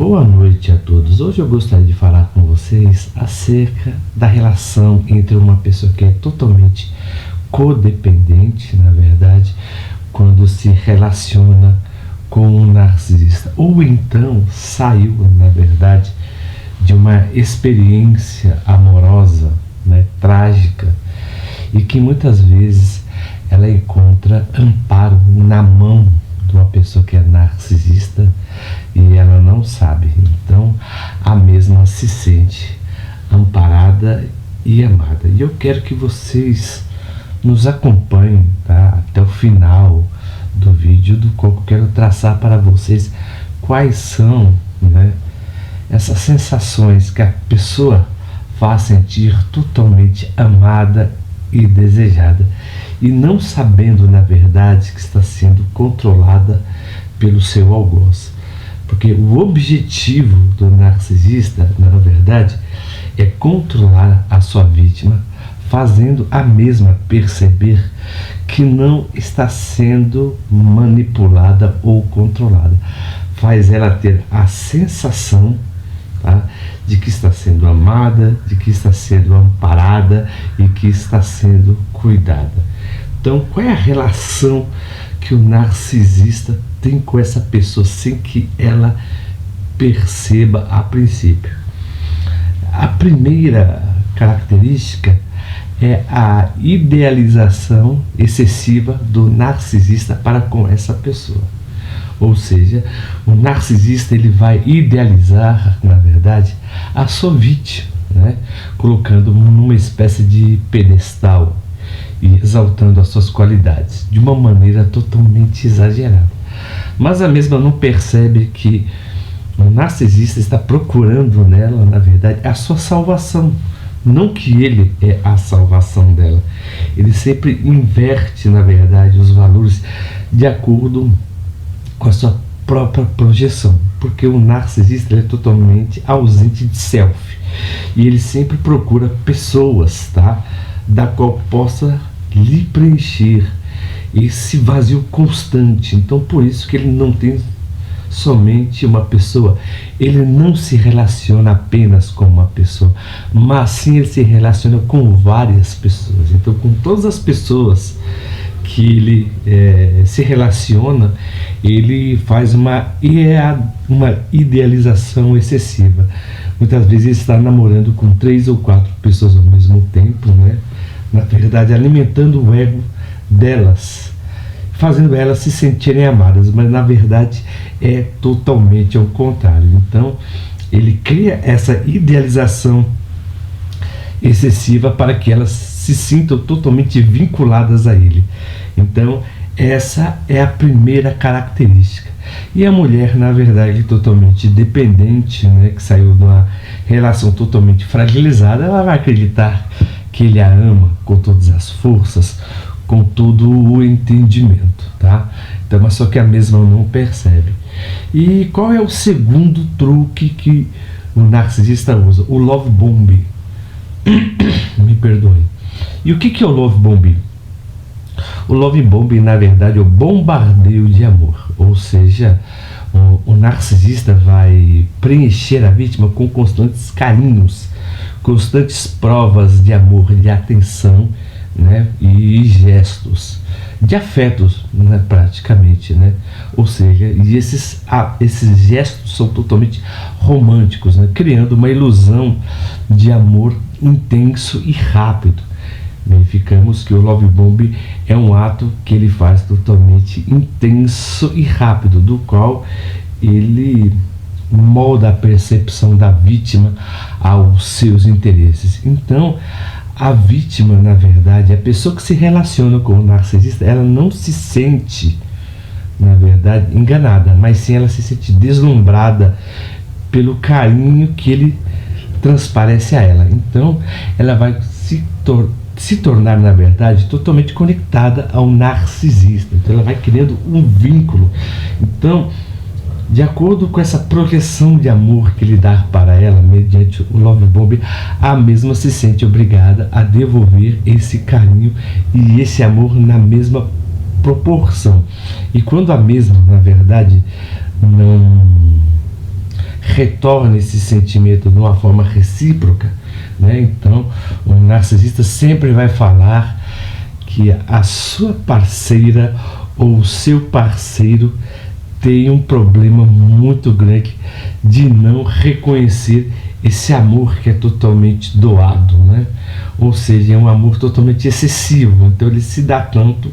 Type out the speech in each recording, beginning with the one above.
Boa noite a todos. Hoje eu gostaria de falar com vocês acerca da relação entre uma pessoa que é totalmente codependente, na verdade, quando se relaciona com um narcisista, ou então saiu, na verdade, de uma experiência amorosa, trágica, e que muitas vezes ela encontra amparo na mão de uma pessoa que é narcisista e ela não sabe. Então a mesma se sente amparada e amada. E eu quero que vocês nos acompanhem, tá, até o final do vídeo, do qual eu quero traçar para vocês quais são, essas sensações que a pessoa faz sentir totalmente amada e desejada, e não sabendo na verdade que está sendo controlada pelo seu algoz. Porque o objetivo do narcisista, na verdade, é controlar a sua vítima, fazendo a mesma perceber que não está sendo manipulada ou controlada. Faz ela ter a sensação, de que está sendo amada, de que está sendo amparada e que está sendo cuidada. Então, qual é a relação que o narcisista tem com essa pessoa sem que ela perceba a princípio? A primeira característica é a idealização excessiva do narcisista para com essa pessoa. Ou seja, o narcisista ele vai idealizar, na verdade, a sua vítima, colocando numa espécie de pedestal e exaltando as suas qualidades de uma maneira totalmente exagerada. Mas a mesma não percebe que o narcisista está procurando nela, na verdade, a sua salvação. Não que ele é a salvação dela. Ele sempre inverte, na verdade, os valores de acordo com a sua própria projeção, porque o narcisista ele é totalmente ausente de self, e ele sempre procura pessoas, da qual possa lhe preencher esse vazio constante. Então por isso que ele não tem somente uma pessoa, ele não se relaciona apenas com uma pessoa, mas sim ele se relaciona com várias pessoas. Então com todas as pessoas que ele se relaciona, ele faz uma idealização excessiva. Muitas vezes ele está namorando com 3 ou 4 pessoas ao mesmo tempo, na verdade alimentando o ego delas, fazendo elas se sentirem amadas, mas na verdade é totalmente ao contrário. Então ele cria essa idealização excessiva para que elas se sintam totalmente vinculadas a ele. Então essa é a primeira característica. E a mulher, na verdade, totalmente dependente, que saiu de uma relação totalmente fragilizada, ela vai acreditar que ele a ama com todas as forças, com todo o entendimento, Então, mas só que a mesma não percebe. E qual é o segundo truque que o narcisista usa? O love bombing. Me perdoe. E o que é o love bombing? O love bombing, na verdade, é o bombardeio de amor. Ou seja, o narcisista vai preencher a vítima com constantes carinhos, constantes provas de amor, de atenção, e gestos, de afetos, praticamente, Ou seja, e esses gestos são totalmente românticos, criando uma ilusão de amor intenso e rápido. Verificamos que o love bomb é um ato que ele faz totalmente intenso e rápido, do qual ele molda a percepção da vítima aos seus interesses. Então a vítima, na verdade, a pessoa que se relaciona com o narcisista, ela não se sente, na verdade, enganada, mas sim ela se sente deslumbrada pelo carinho que ele transparece a ela. Então ela vai se tornar, na verdade, totalmente conectada ao narcisista. Então ela vai criando um vínculo. Então, de acordo com essa projeção de amor que ele dá para ela, mediante o love bomb, a mesma se sente obrigada a devolver esse carinho e esse amor na mesma proporção. E quando a mesma, na verdade, não retorne esse sentimento de uma forma recíproca, né? Então, o narcisista sempre vai falar que a sua parceira ou o seu parceiro tem um problema muito grande de não reconhecer esse amor que é totalmente doado, né? Ou seja, é um amor totalmente excessivo. Então ele se dá tanto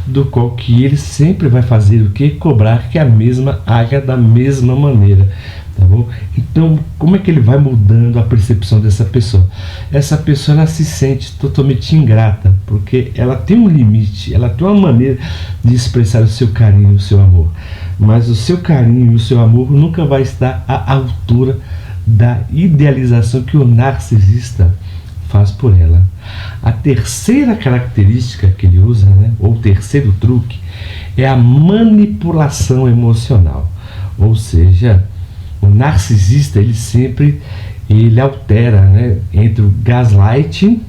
do qual que ele sempre vai fazer o que? Cobrar que a mesma haja da mesma maneira, tá bom? Então, como é que ele vai mudando a percepção dessa pessoa? Essa pessoa, ela se sente totalmente ingrata, porque ela tem um limite, ela tem uma maneira de expressar o seu carinho, o seu amor. Mas o seu carinho e o seu amor nunca vai estar à altura da idealização que o narcisista faz por ela. A terceira característica que ele usa, né, ou o terceiro truque, é a manipulação emocional. Ou seja, o narcisista ele altera, né, entre o gaslighting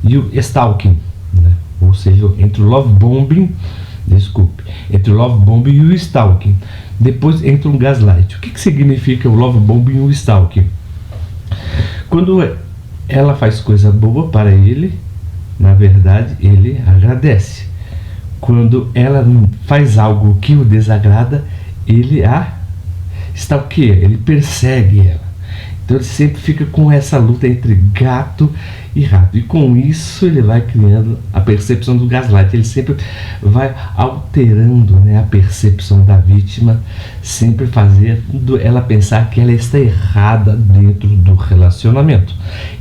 e o stalking, né? Ou seja, entre o love bombing, entre o love bombing e o stalking. Depois entra um gaslight. O que significa o love bombing e o stalking? Quando ela faz coisa boa para ele, na verdade ele agradece. Quando ela faz algo que o desagrada, ele a stalkeia, ele persegue ela. Então ele sempre fica com essa luta entre gato e rato. E com isso ele vai criando a percepção do gaslight. Ele sempre vai alterando, né, a percepção da vítima, sempre fazendo ela pensar que ela está errada dentro do relacionamento.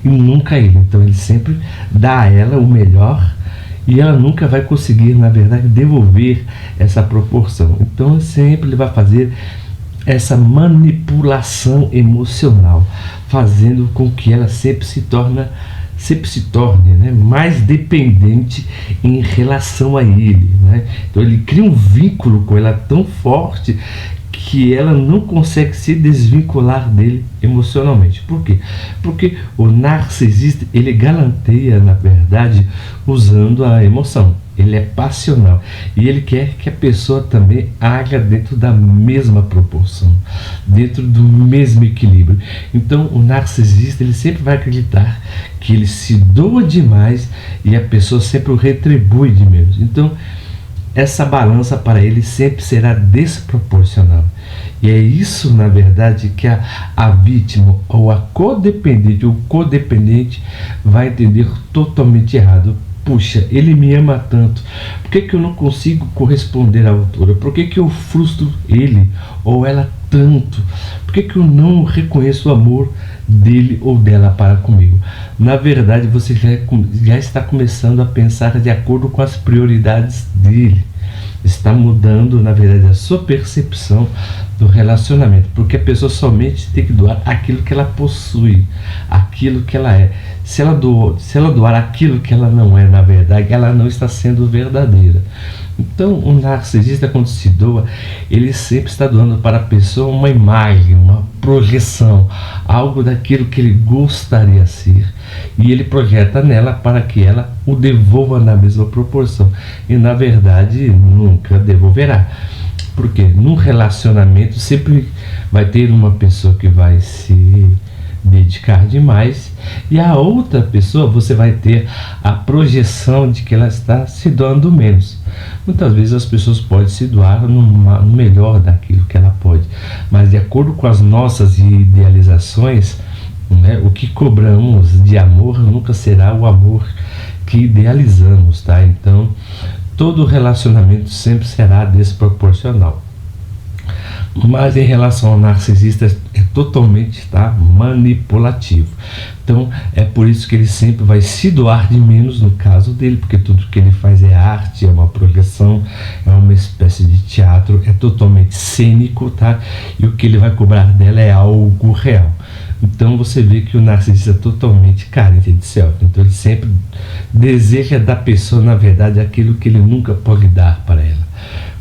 E nunca ele. Então ele sempre dá a ela o melhor e ela nunca vai conseguir, na verdade, devolver essa proporção. Então sempre ele vai fazer essa manipulação emocional, fazendo com que ela sempre se torne, né, mais dependente em relação a ele, né? Então ele cria um vínculo com ela tão forte que ela não consegue se desvincular dele emocionalmente. Por quê? Porque o narcisista, ele galanteia, na verdade, usando a emoção. Ele é passional e ele quer que a pessoa também haja dentro da mesma proporção, dentro do mesmo equilíbrio. Então o narcisista, ele sempre vai acreditar que ele se doa demais e a pessoa sempre o retribui de menos. Então essa balança para ele sempre será desproporcional. E é isso, na verdade, que a vítima ou a codependente ou o codependente vai entender totalmente errado. Puxa, ele me ama tanto, por que eu não consigo corresponder à altura? Por que eu frustro ele ou ela tanto? Por que eu não reconheço o amor dele ou dela para comigo? Na verdade, você já está começando a pensar de acordo com as prioridades dele. Está mudando, na verdade, a sua percepção do relacionamento, porque a pessoa somente tem que doar aquilo que ela possui, aquilo que ela é. Se ela doar aquilo que ela não é, na verdade, ela não está sendo verdadeira. Então, o narcisista, quando se doa, ele sempre está doando para a pessoa uma imagem, uma projeção, algo daquilo que ele gostaria de ser. E ele projeta nela para que ela o devolva na mesma proporção. E, na verdade, nunca devolverá. Porque num relacionamento sempre vai ter uma pessoa que vai se dedicar demais e a outra pessoa você vai ter a projeção de que ela está se doando menos. Muitas vezes as pessoas podem se doar no melhor daquilo que ela pode, mas de acordo com as nossas idealizações, né, o que cobramos de amor nunca será o amor que idealizamos, tá? Então todo relacionamento sempre será desproporcional. Mas em relação ao narcisista é totalmente, tá, manipulativo. Então é por isso que ele sempre vai se doar de menos no caso dele, porque tudo que ele faz é arte, é uma projeção, é uma espécie de teatro, é totalmente cênico, tá? E o que ele vai cobrar dela é algo real. Então você vê que o narcisista é totalmente carente de self. Então ele sempre deseja da pessoa, na verdade, aquilo que ele nunca pode dar para ela,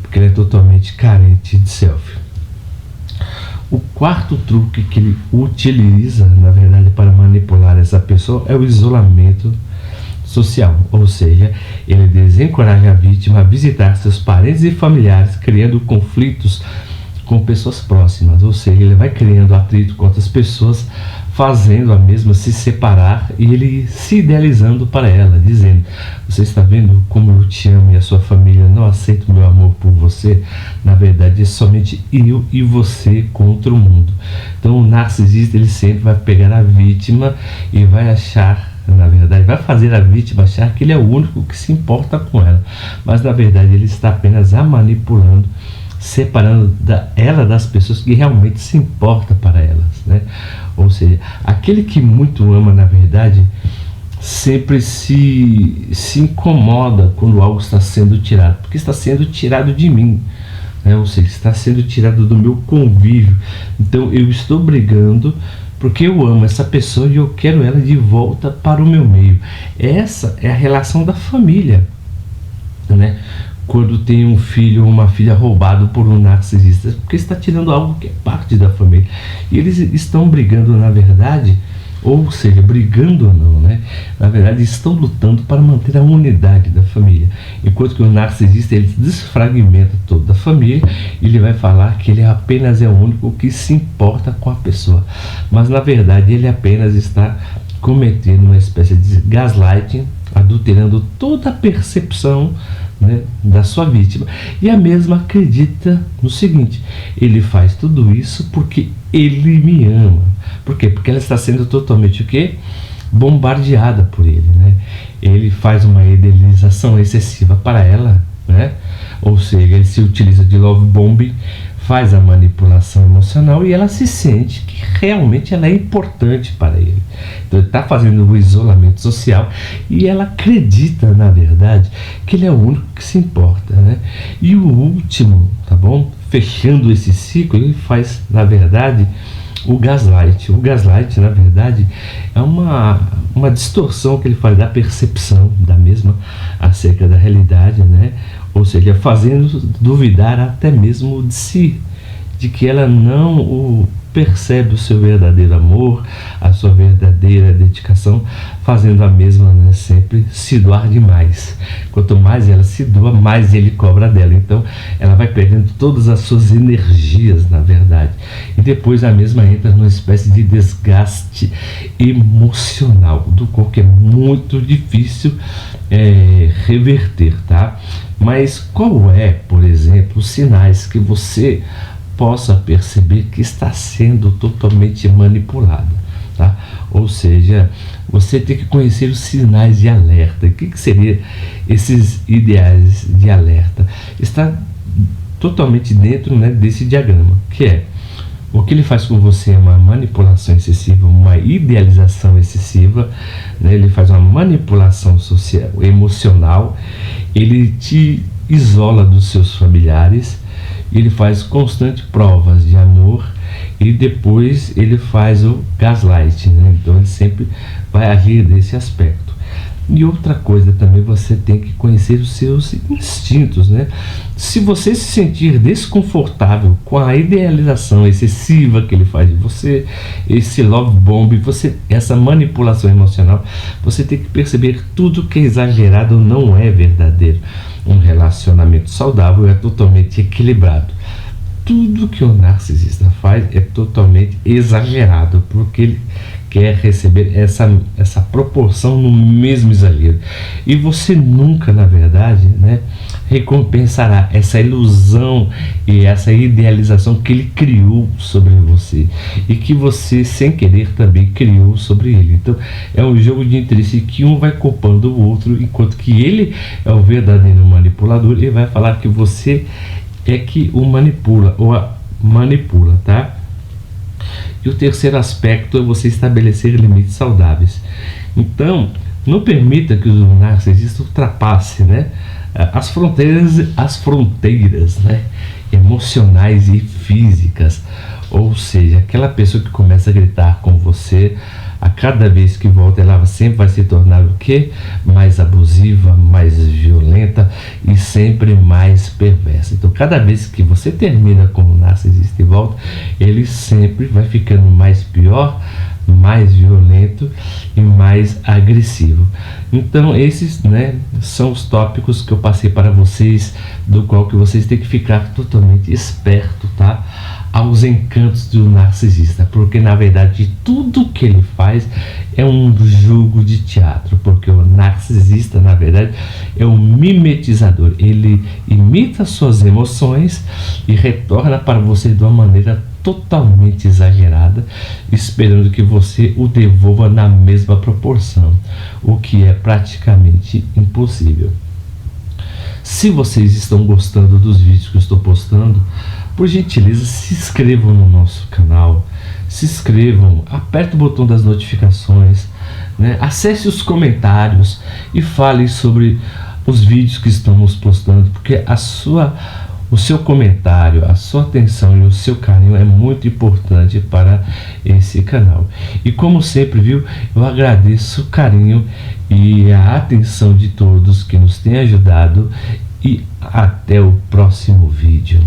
porque ele é totalmente carente de self. O quarto truque que ele utiliza, na verdade, para manipular essa pessoa é o isolamento social, ou seja, ele desencoraja a vítima a visitar seus parentes e familiares, criando conflitos com pessoas próximas, ou seja, ele vai criando atrito com outras pessoas, fazendo a mesma se separar e ele se idealizando para ela, dizendo: você está vendo como eu te amo e a sua família não aceita o meu amor por você? Na verdade é somente eu e você contra o mundo. Então o narcisista, ele sempre vai pegar a vítima e vai achar, na verdade, vai fazer a vítima achar que ele é o único que se importa com ela, mas na verdade ele está apenas a manipulando, separando ela das pessoas que realmente se importam para elas, né? Ou seja, aquele que muito ama, na verdade, sempre se incomoda quando algo está sendo tirado, porque está sendo tirado de mim, né? Ou seja, está sendo tirado do meu convívio. Então eu estou brigando porque eu amo essa pessoa e eu quero ela de volta para o meu meio. Essa é a relação da família, né? Quando tem um filho ou uma filha roubado por um narcisista, porque está tirando algo que é parte da família. E eles estão brigando, na verdade, ou seja, brigando ou não, né? Na verdade, estão lutando para manter a unidade da família. Enquanto que o narcisista, ele desfragmenta toda a família e ele vai falar que ele apenas é o único que se importa com a pessoa. Mas, na verdade, ele apenas está cometendo uma espécie de gaslighting, adulterando toda a percepção, né, da sua vítima. E a mesma acredita no seguinte: ele faz tudo isso porque ele me ama. Por quê? Porque ela está sendo totalmente o quê? Bombardeada por ele, né? Ele faz uma idealização excessiva para ela, né? Ou seja, ele se utiliza de love bombing, faz a manipulação emocional e ela se sente que realmente ela é importante para ele. Então ele está fazendo o isolamento social e ela acredita, na verdade, que ele é o único que se importa, né? E o último, tá bom? Fechando esse ciclo, ele faz, na verdade, o gaslight. O gaslight, na verdade, é uma distorção que ele faz da percepção da mesma acerca da realidade, né? Ou seja, fazendo duvidar até mesmo de si, de que ela não percebe o seu verdadeiro amor, a sua verdadeira dedicação, fazendo a mesma, né, sempre se doar demais. Quanto mais ela se doa, mais ele cobra dela. Então ela vai perdendo todas as suas energias, na verdade. E depois a mesma entra numa espécie de desgaste emocional, do qual que é muito difícil reverter, tá? Mas qual é, por exemplo, os sinais que você possa perceber que está sendo totalmente manipulado, tá? Ou seja, você tem que conhecer os sinais de alerta. O que seria esses ideais de alerta? Está totalmente dentro, né, desse diagrama, que é o que ele faz com você é uma manipulação excessiva, uma idealização excessiva, né? Ele faz uma manipulação social, emocional, ele te isola dos seus familiares, ele faz constantes provas de amor e depois ele faz o gaslight, né? Então ele sempre vai agir desse aspecto. E outra coisa também, você tem que conhecer os seus instintos, né? Se você se sentir desconfortável com a idealização excessiva que ele faz de você, esse love bomb, essa manipulação emocional, você tem que perceber tudo que é exagerado não é verdadeiro. Um relacionamento saudável é totalmente equilibrado. Tudo que o narcisista faz é totalmente exagerado, porque ele quer receber essa proporção no mesmo exagero. E você nunca, na verdade, né, recompensará essa ilusão e essa idealização que ele criou sobre você e que você, sem querer, também criou sobre ele. Então é um jogo de interesse que um vai culpando o outro, enquanto que ele é o verdadeiro manipulador e vai falar que você é que o manipula ou a manipula, tá? E o terceiro aspecto é você estabelecer limites saudáveis. Então, não permita que o narcisista ultrapasse, né, as fronteiras, né, emocionais e físicas. Ou seja, aquela pessoa que começa a gritar com você, a cada vez que volta, ela sempre vai se tornar o quê? Mais abusiva, mais violenta e sempre mais perversa. Então, cada vez que você termina com o narcisista e volta, ele sempre vai ficando mais pior, mais violento e mais agressivo. Então esses, né, são os tópicos que eu passei para vocês, do qual que vocês têm que ficar totalmente esperto, tá? aos encantos do narcisista, porque na verdade tudo que ele faz é um jogo de teatro, porque o narcisista na verdade é um mimetizador, ele imita suas emoções e retorna para você de uma maneira totalmente exagerada, esperando que você o devolva na mesma proporção, o que é praticamente impossível. Se vocês estão gostando dos vídeos que eu estou postando, por gentileza, se inscrevam no nosso canal, se inscrevam, aperte o botão das notificações, né? Acesse os comentários e fale sobre os vídeos que estamos postando, porque o seu comentário, a sua atenção e o seu carinho é muito importante para esse canal. E como sempre, viu, eu agradeço o carinho e a atenção de todos que nos têm ajudado, e até o próximo vídeo.